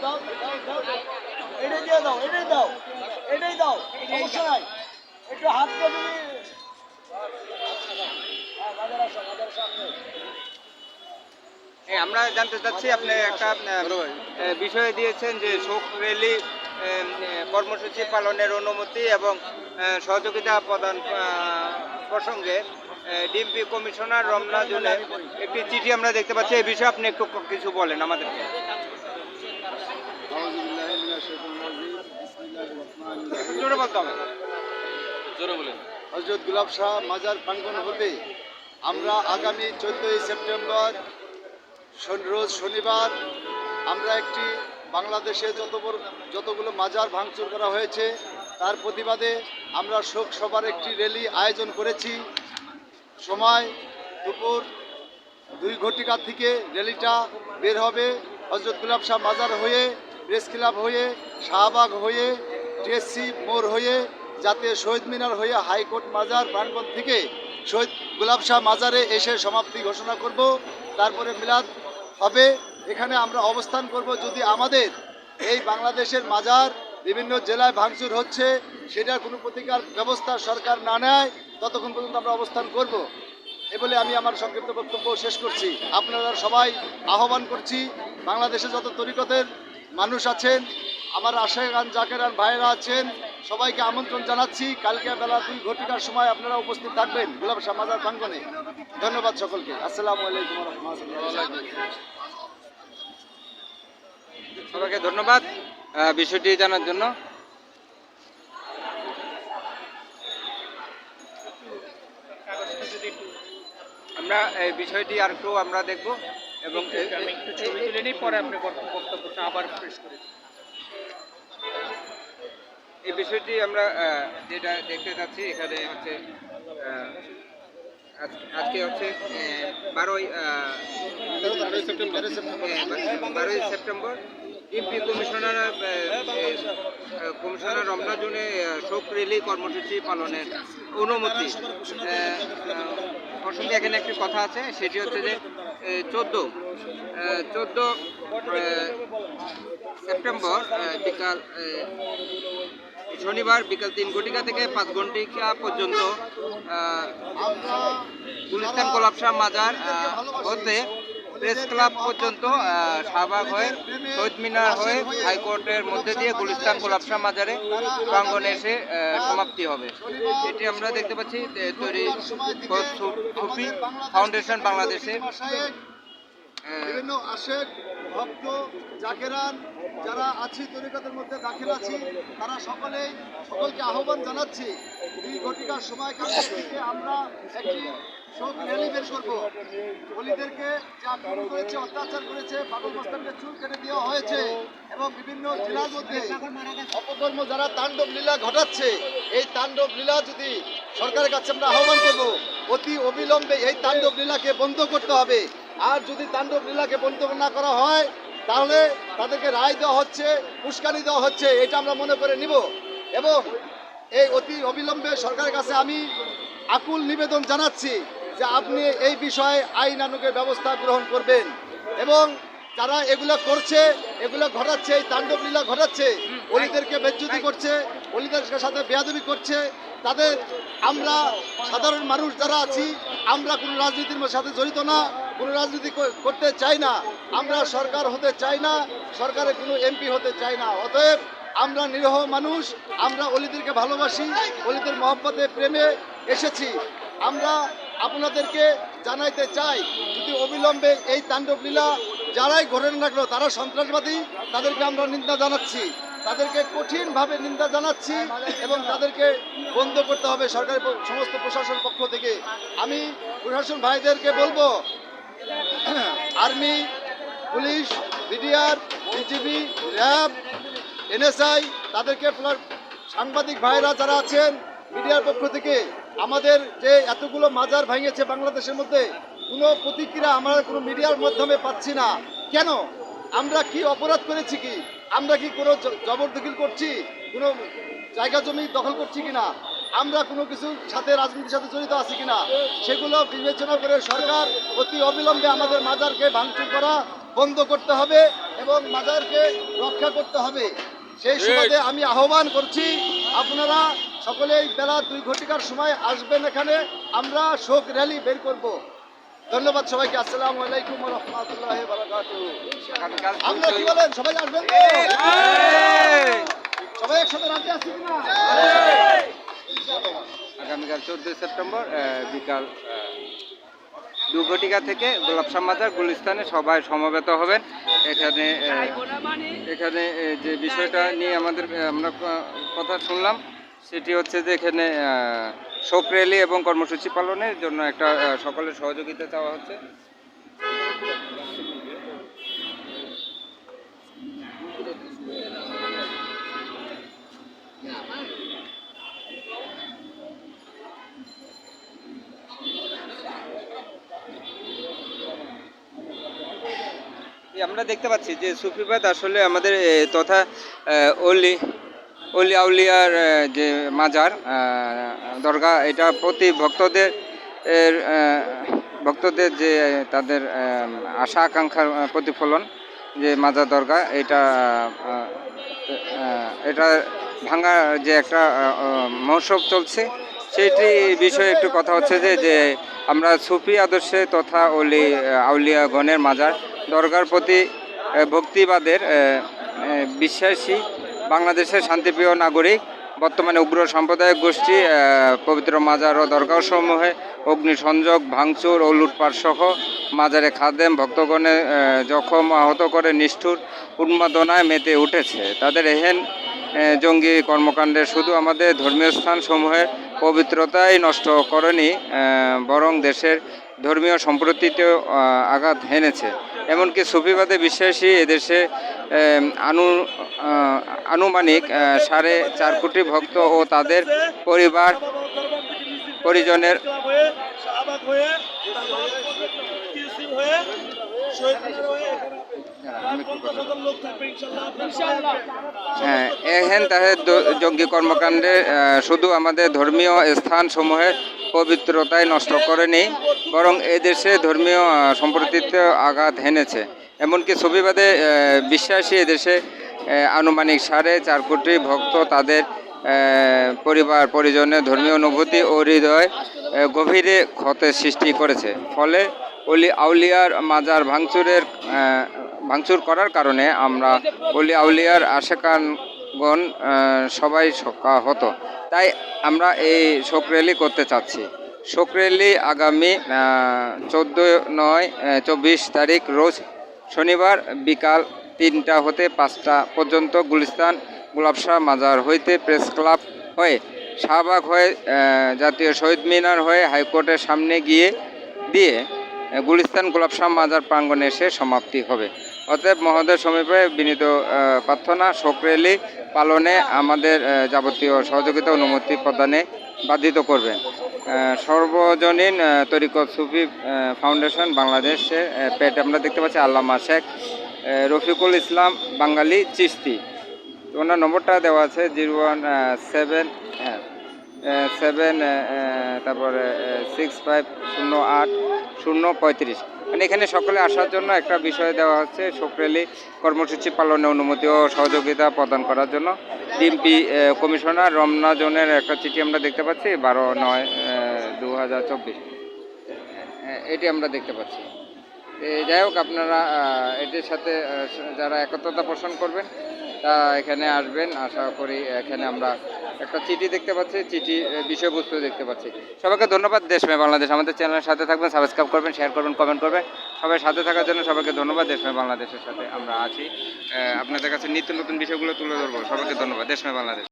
দাও দাও দাও, এটাই দিয়ে দাও, এটাই দাও, এটাই দাও, সমস্যা নাই। একটু হাত দিয়ে তুমি বাজার আসো, বাজার সামনে। আমরা জানতে চাচ্ছি আপনি একটা বিষয় দিয়েছেন যে শোক র্যালি কর্মসূচি পালনের অনুমতি এবং সহযোগিতা প্রদান প্রসঙ্গে ডিএমপি কমিশনার রমনা জুনের একটি চিঠি আমরা দেখতে পাচ্ছি। এই বিষয়ে আপনি একটু কিছু বলেন আমাদেরকে। জোরে বলতে হবে, জোরে বলেন। হযরত গুলাব শাহ মাজার প্রাঙ্গণ হতে আমরা আগামী 14ই সেপ্টেম্বর রোজ শনিবার আমরা একটি বাংলাদেশে যতগুলো মাজার ভাঙচুর করা হয়েছে তার প্রতিবাদে আমরা শোক সভার একটি র্যালি আয়োজন করেছি। সময় দুপুর 2 ঘটিকা থেকে র্যালিটা বের হবে হযরত গুলাব শাহ মাজার হয়ে, প্রেস ক্লাব হয়ে, শাহবাগ হয়ে, টিএসসি মোড় হয়ে, যাতে শহীদ মিনার হয়ে হাইকোর্ট মাজার প্রাঙ্গণ থেকে শহীদ গুলাব শাহ মাজারে এসে সমাপ্তি ঘোষণা করব। তারপরে মিলাদ হবে। এখানে আমরা অবস্থান করব। যদি আমাদের এই বাংলাদেশের মাজার বিভিন্ন জেলায় ভাঙচুর হচ্ছে সেটার কোনো প্রতিকার ব্যবস্থা সরকার না নেয় ততক্ষণ পর্যন্ত আমরা অবস্থান করব। এ বলে আমি আমার সংক্ষিপ্ত বক্তব্য শেষ করছি। আপনারা সবাই আহ্বান করছি, বাংলাদেশে যত তরিকতের মানুষ আছেন, আমার আশেকান জাকেরান ভাইয়েরা আছেন, সবাইকে আমন্ত্রণ জানাচ্ছি। কালকে বেলা 2 ঘটিকার সময় আপনারা উপস্থিত থাকবেন গুলাব শাহ মাজার প্রাঙ্গণে। ধন্যবাদ সকলকে। আসসালামু আলাইকুম ওয়া রাহমাতুল্লাহ। সবাইকে ধন্যবাদ বিষয়টি জানার জন্য। আমরা এই বিষয়টি আর একটু আমরা দেখব এবং একটু ছবি তুলে নিই, পরে আপনি বক্তব্যটা আবার পেশ করে দিন। এই বিষয়টি আমরা যেটা দেখতে চাচ্ছি এখানে হচ্ছে আজকে হচ্ছে 12ই সেপ্টেম্বর ডিএমপি কমিশনার রমনা জুনে শোক র্যালি কর্মসূচি পালনের অনুমতি প্রসঙ্গে এখানে একটি কথা আছে, সেটি হচ্ছে যে 14 সেপ্টেম্বর বিকাল শনিবার বিকাল 3 ঘটিকা থেকে 5 ঘটিকা পর্যন্ত গুলিস্তান গোলাপ শাহ মাজার হতে প্রেস ক্লাব পর্যন্ত শাহবাগ হয়ে শহীদ মিনার হয়ে হাইকোর্টের মধ্যে দিয়ে গুলিস্তান গোলাপ শাহ মাজারে প্রাঙ্গণে এসে সমাপ্তি হবে। এটি আমরা দেখতে পাচ্ছি তৈরি সুফি ফাউন্ডেশন বাংলাদেশের বিভিন্ন আশেক ভক্ত জাকেরান যারা আছি তরিকতের মধ্যে দাখিল আছি তারা সকলকে আহ্বান জানাচ্ছি। 2 ঘটিকার সময় থেকে আমরা একটি শোক র্যালি বের করব। অলিদেরকে যা আক্রমণ করেছে, অত্যাচার করেছে, পাগল মস্তানকে চুল কেটে দেওয়া হয়েছে এবং বিভিন্ন জেলার মধ্যে অপকর্ম যারা তাণ্ডব লীলা ঘটাচ্ছে, এই তাণ্ডব লীলা যদি সরকারের কাছে আমরা আহ্বান করব অতি অবিলম্বে এই তাণ্ডব লীলাকে বন্ধ করতে হবে। আর যদি তাণ্ডব লীলাকে বন্ধ না করা হয় তাহলে তাদেরকে রায় দেওয়া হচ্ছে, উস্কানি দেওয়া হচ্ছে, এটা আমরা মনে করে নিব। এবং এই অতি অবিলম্বে সরকারের কাছে আমি আকুল নিবেদন জানাচ্ছি যে আপনি এই বিষয়ে আইনানুগের ব্যবস্থা গ্রহণ করবেন এবং যারা এগুলো করছে, এগুলো ঘটাচ্ছে, এই তাণ্ডব লীলা ঘটাচ্ছে, অলিদেরকে বেজ্জতি করছে, অলিদের সাথে বেয়াদবি করছে, তাদের আমরা সাধারণ মানুষ যারা আছি আমরা কোনো রাজনীতির সাথে জড়িত না, কোনো রাজনীতি করতে চাই না, আমরা সরকার হতে চাই না, সরকারে কোনো এমপি হতে চাই না। অতএব আমরা নিরীহ মানুষ, আমরা অলিদেরকে ভালোবাসি, অলিদের মহব্বতে প্রেমে এসেছি। আমরা আপনাদেরকে জানাইতে চাই যদি অবিলম্বে এই তাণ্ডব লীলা যারাই ঘটে রাখলো তারা সন্ত্রাসবাদী, তাদেরকে আমরা নিন্দা জানাচ্ছি, তাদেরকে কঠিনভাবে নিন্দা জানাচ্ছি এবং তাদেরকে বন্ধ করতে হবে সরকারের সমস্ত প্রশাসন পক্ষ থেকে। আমি প্রশাসন ভাইদেরকে বলবো, army, police, BDR, BGB, RAB, NSI, তাদেরকে সাংবাদিক ভাইরা যারা আছেন মিডিয়ার পক্ষ থেকে আমাদের যে এতগুলো মাজার ভেঙেছে বাংলাদেশের মধ্যে, কোনো প্রতিক্রিয়া আমরা কোনো মিডিয়ার মাধ্যমে পাচ্ছি না। কেন? আমরা কি অপরাধ করেছি? কি আমরা কি কোনো জবরদখল করছি, কোনো জায়গা জমি দখল করছি কিনা, আমরা কোনো কিছুর সাথে রাজনীতির সাথে জড়িত আছি কিনা, সেগুলো বিবেচনা করে সরকার অতি অবিলম্বে আমাদের মাজারকে ভাঙচুর করা বন্ধ করতে হবে। এবং মাজারকে রক্ষা করতে হবে। সেই সুবাদে আমি আহ্বান করছি, আপনারা সকলেই বেলা 2 ঘটিকার সময় আসবেন এখানে, আমরা শোক র্যালি বের করব। ধন্যবাদ সবাইকে। আসসালামু আলাইকুম ওয়া রাহমাতুল্লাহি ওয়া বারাকাতুহু। আগামীকাল আমরা কি বলেন, সবাই আসবেন তো? সবাই একসাথে রাজি আছি কিনা? আগামীকাল 14 সেপ্টেম্বর বিকাল 2 ঘটিকা থেকে গোলাপশাহ মাজার গুলিস্তানে সবাই সমবেত হবেন। এখানে যে বিষয়টা নিয়ে আমরা কথা শুনলাম সেটি হচ্ছে যে এখানে শোক র্যালি এবং কর্মসূচি পালনের জন্য একটা সকলের সহযোগিতা চাওয়া হচ্ছে। আমরা দেখতে পাচ্ছি যে সুফিবাদ আসলে আমাদের তথা অলি আউলিয়ার যে মাজার দরগা, এটা প্রতি ভক্তদের যে তাদের আশা আকাঙ্ক্ষার প্রতিফলন যে মাজার দরগা, এটা ভাঙার যে একটা মহোৎসব চলছে, সেইটি বিষয়ে একটু কথা হচ্ছে যে আমরা সুফি আদর্শে তথা আউলিয়াগণের মাজার দরগার প্রতি ভক্তিবাদের বিশ্বাসী বাংলাদেশের শান্তিপ্রিয় নাগরিক, বর্তমানে উগ্র সাম্প্রদায়িক গোষ্ঠী পবিত্র মাজার ও দরগাসমূহে অগ্নিসংযোগ, ভাঙচুর ও লুটপাট সহ মাজারে খাদেম ভক্তগণের জখম আহত করে নিষ্ঠুর উন্মাদনায় মেতে উঠেছে। তাদের এহেন জঙ্গি কর্মকাণ্ডে শুধু আমাদের ধর্মীয় স্থানসমূহের পবিত্রতাই নষ্ট করেনি, বরং দেশের ধর্মীয় সম্প্রীতিতেও আঘাত হেনেছে। এমনকি সুফিবাদে বিশ্বাসী এদেশে আনুমানিক 4.5 কোটি ভক্ত ও তাদের পরিজনের তাদের জঙ্গি কর্মকাণ্ডে শুধু আমাদের ধর্মীয় স্থানসমূহের পবিত্রতাই নষ্ট করেনি, বরং এদেশে ধর্মীয় সম্প্রীতিতে আঘাত হেনেছে। এমনকি সুফিবাদে বিশ্বাসী এদেশে আনুমানিক 4.5 কোটি ভক্ত তাদের পরিজনের ধর্মীয় অনুভূতি ও হৃদয় গভীরে ক্ষতের সৃষ্টি করেছে। ফলে আউলিয়ার মাজার ভাঙচুর করার কারণে আমরা আউলিয়ার আশেকানগণ সবাই শোকাহত। তাই আমরা এই শোক র্যালি করতে চাচ্ছি। শোক র্যালি আগামী 14/9/24 তারিখ রোজ শনিবার বিকাল 3টা হতে 5টা পর্যন্ত গুলিস্তান গোলাপশাহ মাজার হইতে প্রেস ক্লাব হয়ে শাহবাগ হয়ে জাতীয় শহীদ মিনার হয়ে হাইকোর্টের সামনে দিয়ে গুলিস্তান গোলাপশাহ মাজার প্রাঙ্গণে এসে সমাপ্তি হবে। অতএব মহোদয় সমীপে বিনীত প্রার্থনা, শোক র্যালি পালনে আমাদের যাবতীয় সহযোগিতা অনুমতি প্রদানে বাধিত করবেন। সর্বজনীন তরিকত সুফি ফাউন্ডেশন বাংলাদেশের পেট আমরা দেখতে পাচ্ছি আল্লামা শেখ রফিকুল ইসলাম বাঙালি চিশতি। ওনার নম্বরটা দেওয়া আছে 017 তারপরে 6508-035। মানে এখানে সকলে আসার জন্য একটা বিষয় দেওয়া হচ্ছে, শোক র্যালি কর্মসূচি পালনে অনুমতি ও সহযোগিতা প্রদান করার জন্য ডিএমপি কমিশনার রমনা জোনের একটা চিঠি আমরা দেখতে পাচ্ছি 12/9/2024, এটি আমরা দেখতে পাচ্ছি। যাই হোক, আপনারা এটির সাথে যারা একত্রতা পোষণ করবেন তা এখানে আসবেন। আশা করি এখানে আমরা একটা চিঠি দেখতে পাচ্ছি, চিঠি বিষয়বস্তু দেখতে পাচ্ছি। সবাইকে ধন্যবাদ। দেশময় বাংলাদেশ আমাদের চ্যানেলের সাথে থাকবেন, সাবস্ক্রাইব করবেন, শেয়ার করবেন, কমেন্ট করবেন। সবাই সাথে থাকার জন্য সবাইকে ধন্যবাদ। দেশময় বাংলাদেশের সাথে আমরা আছি, আপনাদের কাছে নিত্য নতুন বিষয়গুলো তুলে ধরবো। সবাইকে ধন্যবাদ। দেশময় বাংলাদেশ।